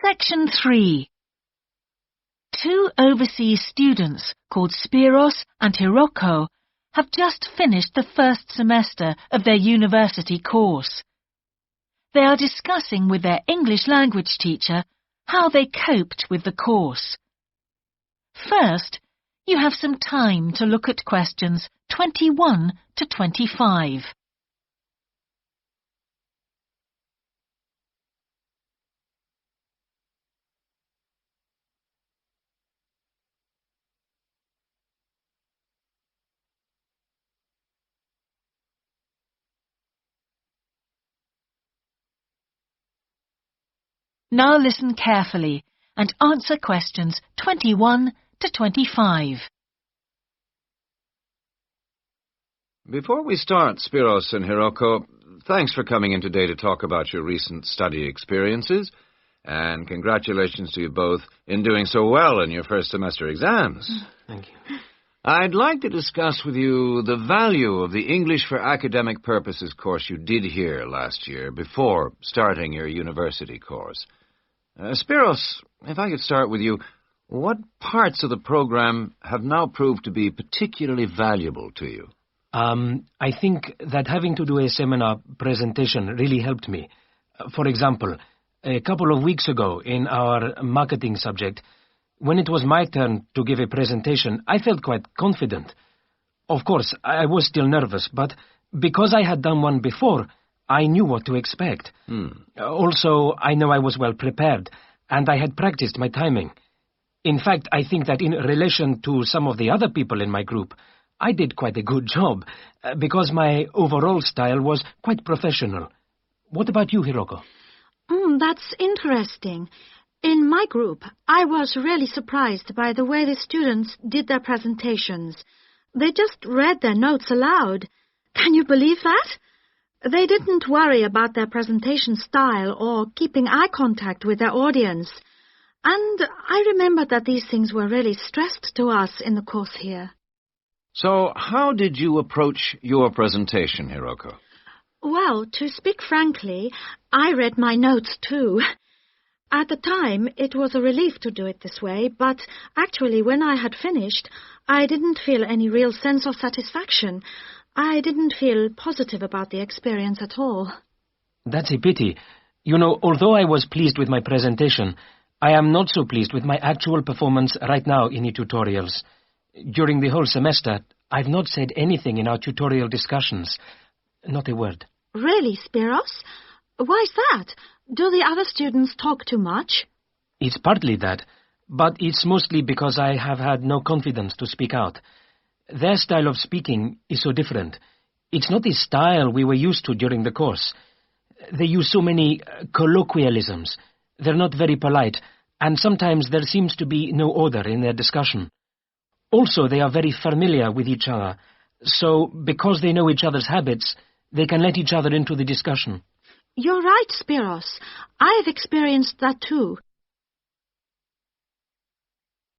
Section 3. Two overseas students called Spiros and Hiroko have just finished the first semester of their university course. They are discussing with their English language teacher how they coped with the course. First, you have some time to look at questions 21 to 25. Now listen carefully and answer questions 21 to 25. Before we start, Spiros and Hiroko, thanks for coming in today to talk about your recent study experiences, and congratulations to you both in doing so well in your first semester exams. Thank you. I'd like to discuss with you the value of the English for Academic Purposes course you did here last year before starting your university course. Spiros, if I could start with you, what parts of the program have now proved to be particularly valuable to you? I think that having to do a seminar presentation really helped me. For example, a couple of weeks ago in our marketing subject, when it was my turn to give a presentation, I felt quite confident. Of course, I was still nervous, but because I had done one before, I knew what to expect. Also, I know I was well prepared, and I had practiced my timing. In fact, I think that in relation to some of the other people in my group, I did quite a good job, because my overall style was quite professional. What about you, Hiroko? That's interesting. In my group, I was really surprised by the way the students did their presentations. They just read their notes aloud. Can you believe that? They didn't worry about their presentation style or keeping eye contact with their audience. And I remember that these things were really stressed to us in the course here. So, how did you approach your presentation, Hiroko? Well, to speak frankly, I read my notes too. At the time, it was a relief to do it this way, but actually when I had finished, I didn't feel any real sense of satisfaction. I didn't feel positive about the experience at all. That's a pity. You know, although I was pleased with my presentation, I am not so pleased with my actual performance right now in the tutorials. During the whole semester, I've not said anything in our tutorial discussions. Not a word. Really, Spiros? Why's that? Do the other students talk too much? It's partly that, but it's mostly because I have had no confidence to speak out. Their style of speaking is so different. It's not the style we were used to during the course. They use so many colloquialisms. They're not very polite, and sometimes there seems to be no order in their discussion. Also, they are very familiar with each other, so because they know each other's habits, they can let each other into the discussion. You're right, Spiros. I've experienced that too.